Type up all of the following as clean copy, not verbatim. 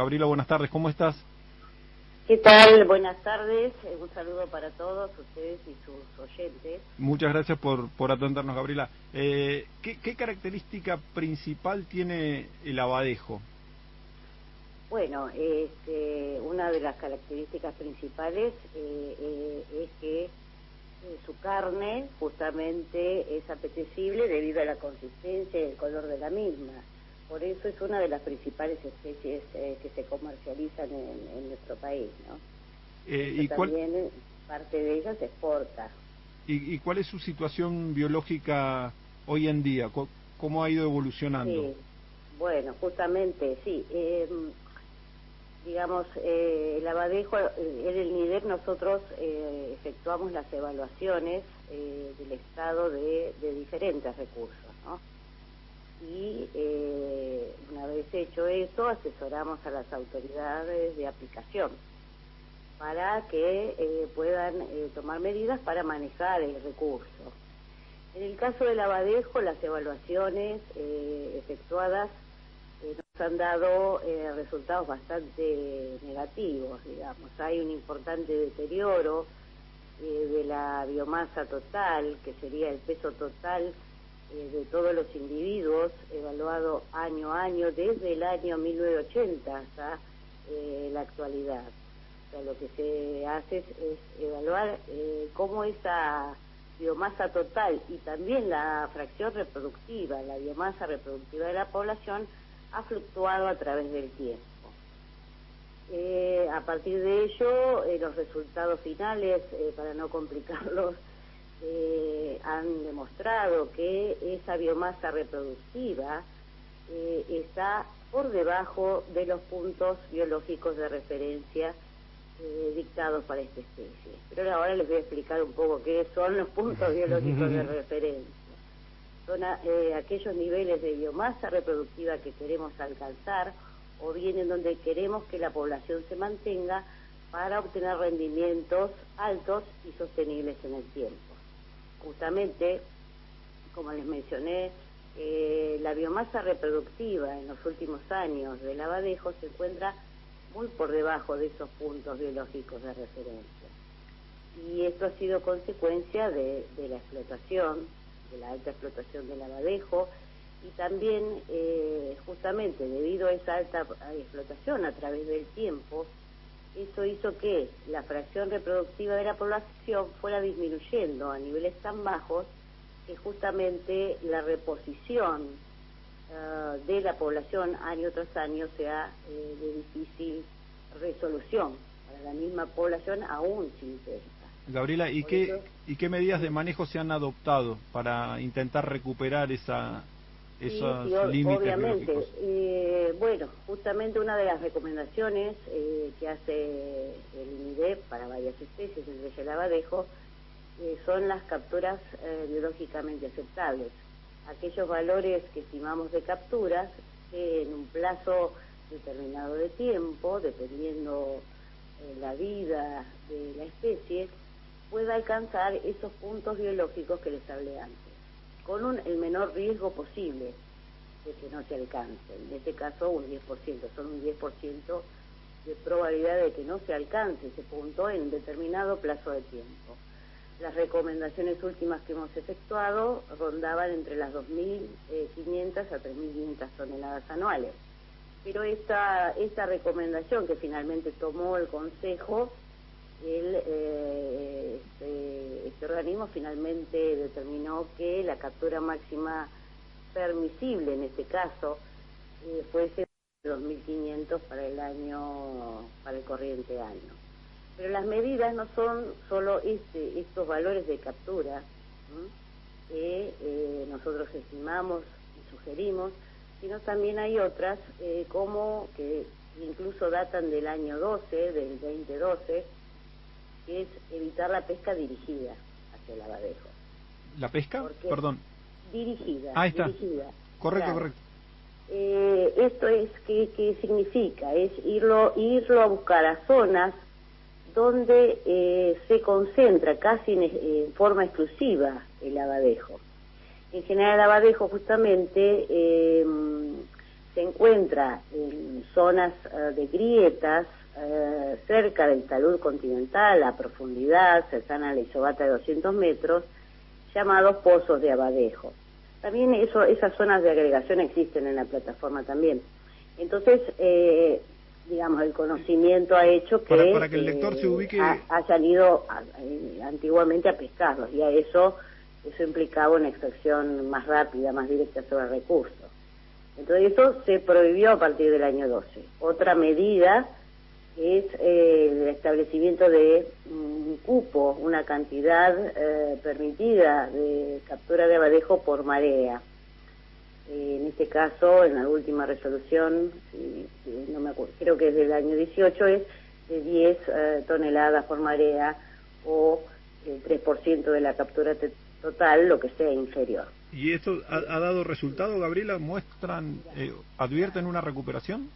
Gabriela, buenas tardes, ¿cómo estás? ¿Qué tal? Buenas tardes, un saludo para todos ustedes y sus oyentes. Muchas gracias por atendernos, Gabriela. ¿Qué característica principal tiene el abadejo? Bueno, una de las características principales es que su carne justamente es apetecible debido a la consistencia y el color de la misma. Por eso es una de las principales especies que se comercializan en nuestro país, ¿no? ¿Y también parte de ellas se exporta. ¿Y cuál es su situación biológica hoy en día? ¿Cómo ha ido evolucionando? Sí, bueno, justamente, sí. Digamos, el abadejo, en el NIDEP nosotros efectuamos las evaluaciones del estado de diferentes recursos, ¿no? Y una vez hecho eso, asesoramos a las autoridades de aplicación para que puedan tomar medidas para manejar el recurso. En el caso del abadejo, las evaluaciones efectuadas nos han dado resultados bastante negativos, digamos. Hay un importante deterioro de la biomasa total, que sería el peso total de todos los individuos, evaluado año a año, desde el año 1980 hasta la actualidad. O sea, lo que se hace es evaluar cómo esa biomasa total y también la fracción reproductiva, la biomasa reproductiva de la población, ha fluctuado a través del tiempo. A partir de ello, los resultados finales, para no complicarlos, han demostrado que esa biomasa reproductiva está por debajo de los puntos biológicos de referencia dictados para esta especie. Pero ahora les voy a explicar un poco qué son los puntos biológicos de referencia. Son aquellos niveles de biomasa reproductiva que queremos alcanzar, o bien en donde queremos que la población se mantenga para obtener rendimientos altos y sostenibles en el tiempo. Justamente, como les mencioné, la biomasa reproductiva en los últimos años del abadejo se encuentra muy por debajo de esos puntos biológicos de referencia. Y esto ha sido consecuencia de la explotación, de la alta explotación del abadejo, y también justamente debido a esa alta explotación a través del tiempo, eso hizo que la fracción reproductiva de la población fuera disminuyendo a niveles tan bajos que justamente la reposición de la población año tras año sea de difícil resolución para la misma población aún sin pesca. Gabriela, ¿y qué medidas de manejo se han adoptado para intentar recuperar esos límites obviamente, biológicos? Bueno, justamente una de las recomendaciones que hace el NIDEP para varias especies, entre el abadejo, son las capturas biológicamente aceptables. Aquellos valores que estimamos de capturas, que en un plazo determinado de tiempo, dependiendo la vida de la especie, pueda alcanzar esos puntos biológicos que les hablé antes, con el menor riesgo posible de que no se alcancen. En este caso, un 10%, son un 10% de probabilidad de que no se alcance ese punto en determinado plazo de tiempo. Las recomendaciones últimas que hemos efectuado rondaban entre las 2.500 a 3.500 toneladas anuales. Pero esta recomendación que finalmente tomó el Consejo, este organismo finalmente determinó que la captura máxima permisible en este caso fuese de 2.500 para el corriente año. Pero las medidas no son solo estos valores de captura que nosotros estimamos y sugerimos, sino también hay otras como que incluso datan del año 12, del 2012, que es evitar la pesca dirigida hacia el abadejo. ¿La pesca? Perdón. Dirigida. Ahí está. Dirigida. Correcto, Claro. correcto. Esto es, ¿qué significa? Es irlo a buscar a zonas donde se concentra casi en forma exclusiva el abadejo. En general el abadejo justamente se encuentra en zonas de grietas cerca del talud continental, a profundidad, cercana a la isobata de 200 metros, llamados pozos de abadejo. También esas zonas de agregación existen en la plataforma también. Entonces, digamos, el conocimiento ha hecho que, para que el lector se ubique, hayan ido antiguamente a pescarlos, y a eso implicaba una extracción más rápida, más directa sobre recursos. Entonces eso se prohibió a partir del año 12. Otra medida es el establecimiento de un cupo, una cantidad permitida de captura de abadejo por marea. En este caso, en la última resolución, no me acuerdo, creo que es del año 18, es de 10 toneladas por marea, o el 3% de la captura total, lo que sea inferior. ¿Y esto ha dado resultado, Gabriela? ¿Advierten una recuperación?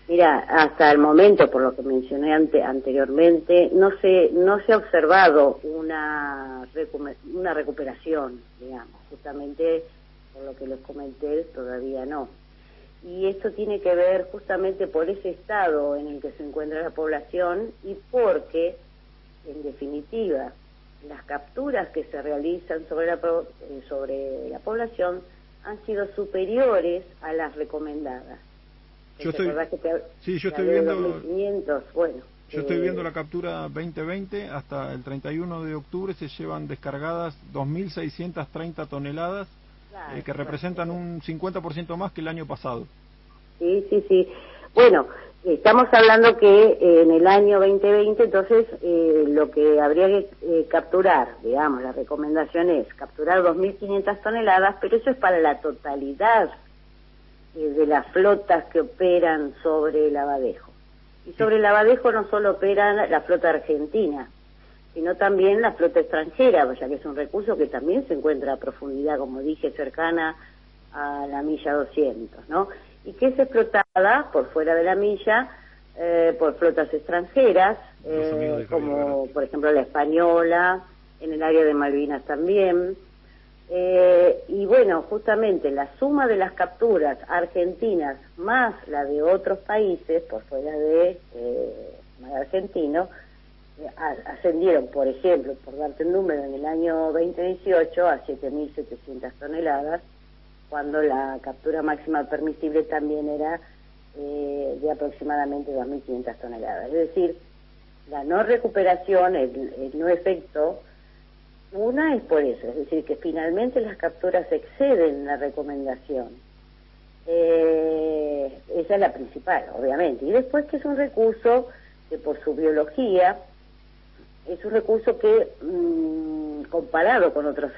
Mira, hasta el momento, por lo que mencioné anteriormente, no se ha observado una recuperación, digamos, justamente por lo que les comenté, todavía no. Y esto tiene que ver justamente por ese estado en el que se encuentra la población, y porque, en definitiva, las capturas que se realizan sobre la población han sido superiores a las recomendadas. Yo estoy viendo la captura 2020, hasta el 31 de octubre se llevan descargadas 2.630 toneladas, claro, que representan un 50% más que el año pasado. Sí. Bueno, estamos hablando que en el año 2020, entonces, lo que habría que capturar, digamos, la recomendación es capturar 2.500 toneladas, pero eso es para la totalidad de las flotas que operan sobre el abadejo. Y sobre el abadejo no solo opera la flota argentina, sino también la flota extranjera, ya que es un recurso que también se encuentra a profundidad, como dije, cercana a la milla 200, ¿no? Y que es explotada por fuera de la milla por flotas extranjeras, como por ejemplo la española, en el área de Malvinas también. Y bueno, justamente la suma de las capturas argentinas más la de otros países por fuera de argentino, ascendieron, por ejemplo, por darte un número, en el año 2018 a 7.700 toneladas, cuando la captura máxima permisible también era de aproximadamente 2.500 toneladas. Es decir, la no recuperación, el no efecto, una es por eso, es decir, que finalmente las capturas exceden la recomendación. Esa es la principal, obviamente. Y después, que es un recurso que por su biología es un recurso que, comparado con otros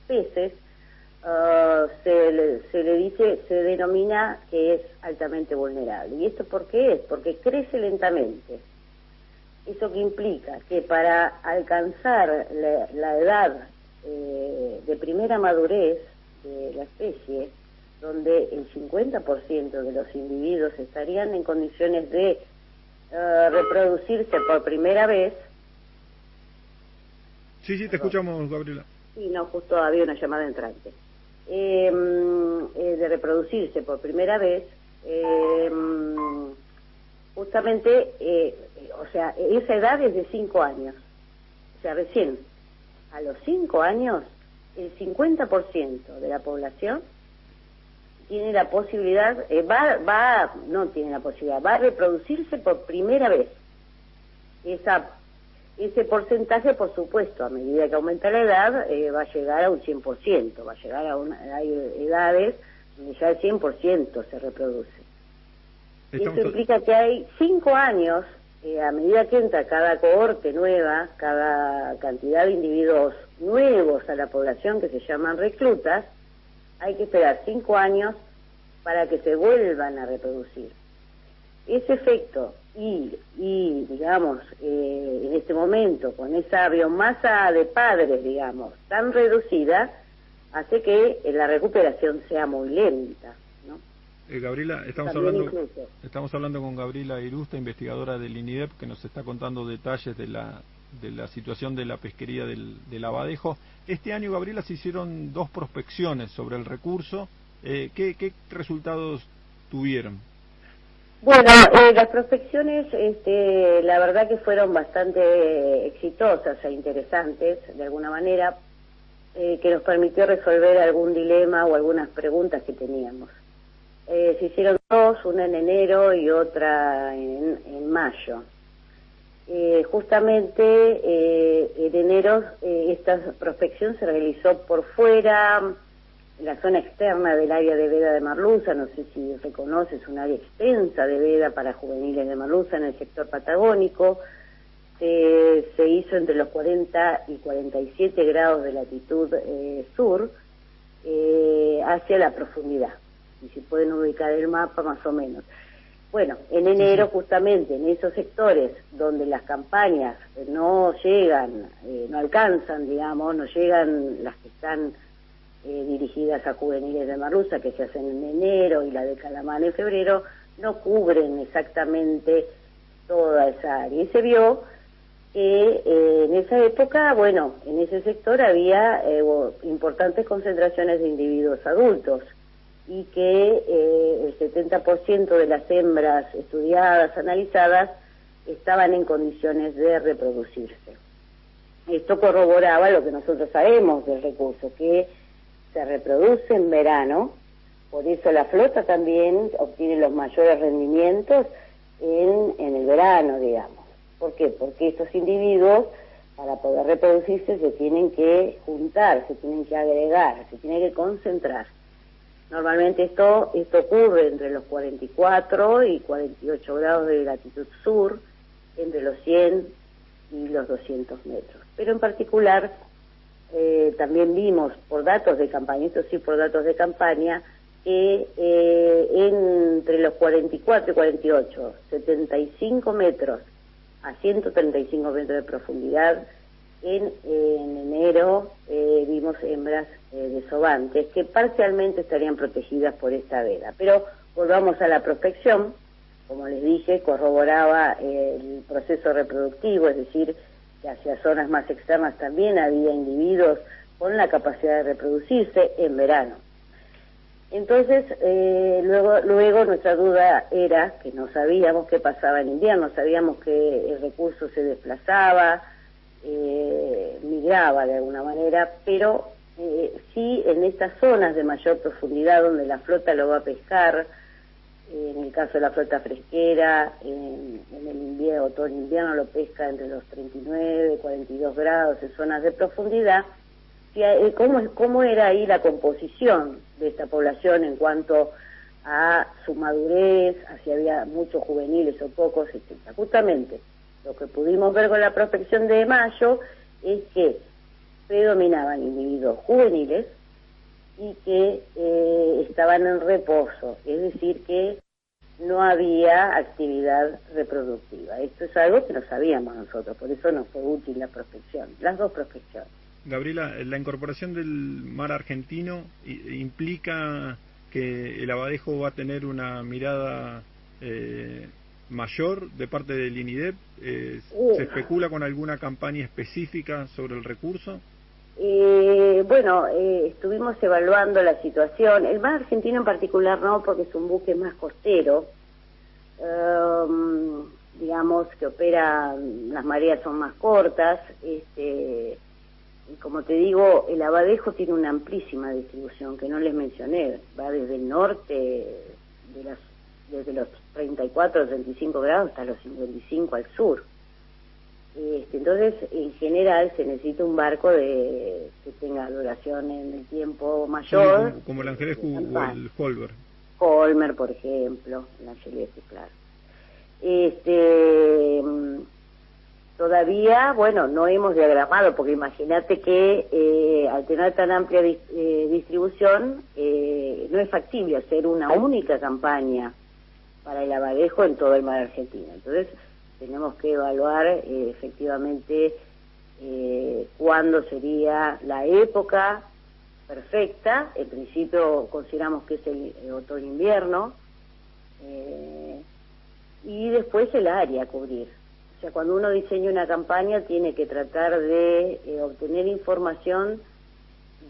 peces, se denomina que es altamente vulnerable. ¿Y esto por qué es? Porque crece lentamente. Eso que implica que para alcanzar la edad de primera madurez de la especie, donde el 50% de los individuos estarían en condiciones de reproducirse por primera vez. Sí, te escuchamos, Gabriela. Sí, no, justo había una llamada entrante. De reproducirse por primera vez, justamente, o sea, esa edad es de 5 años. O sea, recién, a los 5 años, el 50% de la población tiene la posibilidad, no tiene la posibilidad, va a reproducirse por primera vez. Ese porcentaje, por supuesto, a medida que aumenta la edad, va a llegar a un 100%, va a llegar hay edades donde ya el 100% se reproduce. Eso implica que hay 5 años, a medida que entra cada cohorte nueva, cada cantidad de individuos nuevos a la población que se llaman reclutas, hay que esperar 5 años para que se vuelvan a reproducir. Ese efecto y digamos, en este momento, con esa biomasa de padres, digamos, tan reducida, hace que la recuperación sea muy lenta, ¿no? Gabriela, estamos hablando con Gabriela Irusta, investigadora del INIDEP, que nos está contando detalles de la situación de la pesquería del abadejo. Este año, Gabriela, se hicieron 2 prospecciones sobre el recurso, ¿Qué resultados tuvieron? Bueno, las prospecciones, la verdad que fueron bastante exitosas e interesantes, de alguna manera, que nos permitió resolver algún dilema o algunas preguntas que teníamos. Se hicieron dos, una en enero y otra en mayo. Justamente en enero esta prospección se realizó por fuera, en la zona externa del área de veda de Merluza. No sé si reconoces, un área extensa de veda para juveniles de merluza en el sector patagónico. Se hizo entre los 40 y 47 grados de latitud sur, hacia la profundidad, y si pueden ubicar el mapa más o menos. Bueno, en enero justamente en esos sectores donde las campañas no llegan, no alcanzan, digamos, no llegan las que están dirigidas a juveniles de merluza, que se hacen en enero, y la de calamar en febrero, no cubren exactamente toda esa área. Y se vio que en esa época, bueno, en ese sector había importantes concentraciones de individuos adultos, y que el 70% de las hembras estudiadas, analizadas, estaban en condiciones de reproducirse. Esto corroboraba lo que nosotros sabemos del recurso, que se reproduce en verano, por eso la flota también obtiene los mayores rendimientos en el verano, digamos. ¿Por qué? Porque estos individuos, para poder reproducirse, se tienen que juntar, se tienen que agregar, se tienen que concentrar. Normalmente esto ocurre entre los 44 y 48 grados de latitud sur, entre los 100 y los 200 metros. Pero en particular, también vimos por datos de campaña, esto sí por datos de campaña, que entre los 44 y 48, 75 metros a 135 metros de profundidad, en enero vimos hembras desovantes que parcialmente estarían protegidas por esta veda. Pero volvamos a la prospección. Como les dije, corroboraba el proceso reproductivo, es decir, que hacia zonas más externas también había individuos con la capacidad de reproducirse en verano. Entonces, luego nuestra duda era que no sabíamos qué pasaba en invierno, sabíamos que el recurso se desplazaba, migraba de alguna manera, pero sí en estas zonas de mayor profundidad donde la flota lo va a pescar, en el caso de la flota fresquera, en el invierno, otoño-invierno lo pesca entre los 39 y 42 grados en zonas de profundidad. ¿Cómo era ahí la composición de esta población en cuanto a su madurez, a si había muchos juveniles o pocos, etcétera? Justamente lo que pudimos ver con la prospección de mayo es que predominaban individuos juveniles y que estaban en reposo, es decir, que no había actividad reproductiva. Esto es algo que no sabíamos nosotros, por eso nos fue útil la prospección, las dos prospecciones. Gabriela, la incorporación del mar argentino implica que el abadejo va a tener una mirada mayor de parte del INIDEP. ¿Se especula con alguna campaña específica sobre el recurso? Bueno, estuvimos evaluando la situación. El mar argentino en particular no, porque es un buque más costero, digamos que opera, las mareas son más cortas, y como te digo, el abadejo tiene una amplísima distribución que no les mencioné, va desde el norte, desde los 34 o 35 grados hasta los 55 al sur. Entonces, en general, se necesita un barco que tenga duración en el tiempo mayor. Sí, como el Angelescu o el Holmer. Holmer, por ejemplo, el Angelescu, claro. Todavía, bueno, no hemos diagramado, porque imagínate que al tener tan amplia distribución, no es factible hacer una única campaña para el abadejo en todo el mar argentino. Entonces, tenemos que evaluar efectivamente cuándo sería la época perfecta. En principio consideramos que es el otoño-invierno, y después el área a cubrir. O sea, cuando uno diseña una campaña tiene que tratar de obtener información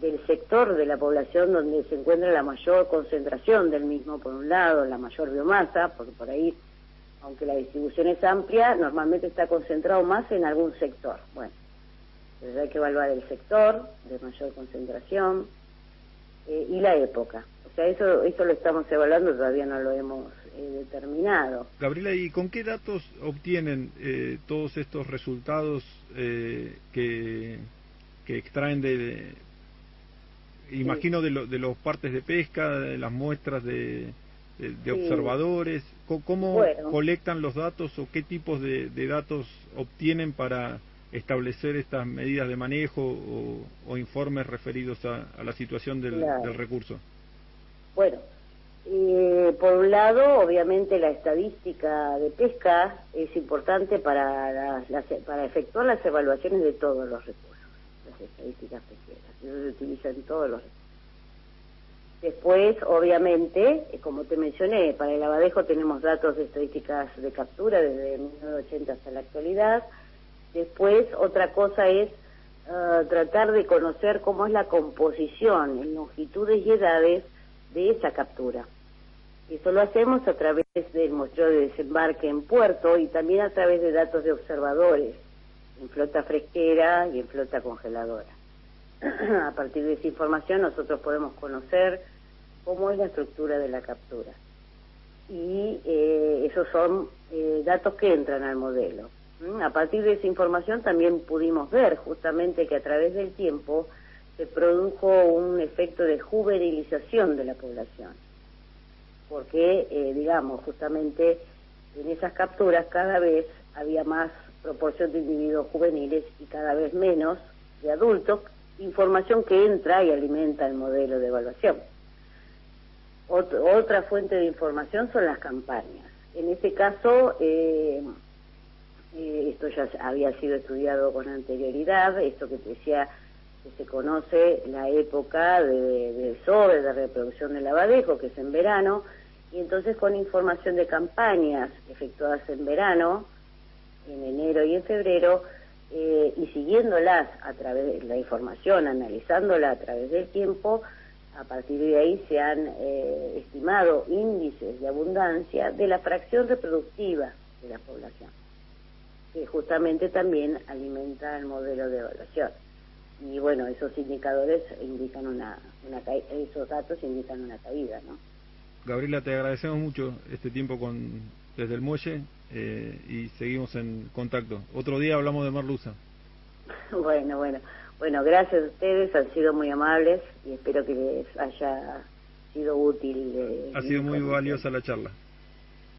del sector de la población donde se encuentra la mayor concentración del mismo, por un lado, la mayor biomasa, porque por ahí, aunque la distribución es amplia, normalmente está concentrado más en algún sector. Bueno, entonces hay que evaluar el sector de mayor concentración y la época. O sea, eso lo estamos evaluando, todavía no lo hemos determinado. Gabriela, ¿y con qué datos obtienen todos estos resultados que extraen imagino de los partes de pesca, de las muestras de observadores? ¿Cómo colectan los datos o qué tipos de datos obtienen para establecer estas medidas de manejo o informes referidos a la situación del recurso? Bueno, por un lado, obviamente la estadística de pesca es importante para efectuar las evaluaciones de todos los recursos, las estadísticas pesqueras, eso se utiliza en todos los recursos. Después, obviamente, como te mencioné, para el abadejo tenemos datos de estadísticas de captura desde 1980 hasta la actualidad. Después, otra cosa es tratar de conocer cómo es la composición en longitudes y edades de esa captura. Eso lo hacemos a través del muestreo de desembarque en puerto y también a través de datos de observadores en flota fresquera y en flota congeladora. A partir de esa información nosotros podemos conocer cómo es la estructura de la captura. Y esos son datos que entran al modelo. A partir de esa información también pudimos ver justamente que a través del tiempo se produjo un efecto de juvenilización de la población. Porque, digamos, justamente en esas capturas cada vez había más proporción de individuos juveniles y cada vez menos de adultos, información que entra y alimenta el modelo de evaluación. Otra fuente de información son las campañas. En este caso, esto ya había sido estudiado con anterioridad, esto que te decía que se conoce la época de SOVE, de reproducción del abadejo, que es en verano, y entonces con información de campañas efectuadas en verano, en enero y en febrero, y siguiéndolas a través de la información, analizándola a través del tiempo, a partir de ahí se han estimado índices de abundancia de la fracción reproductiva de la población, que justamente también alimenta el modelo de evaluación. Y bueno, esos indicadores indican esos datos indican una caída, ¿no? Gabriela, te agradecemos mucho este tiempo desde el muelle y seguimos en contacto. Otro día hablamos de merluza. Bueno, gracias a ustedes, han sido muy amables y espero que les haya sido útil. Ha sido muy valiosa la charla.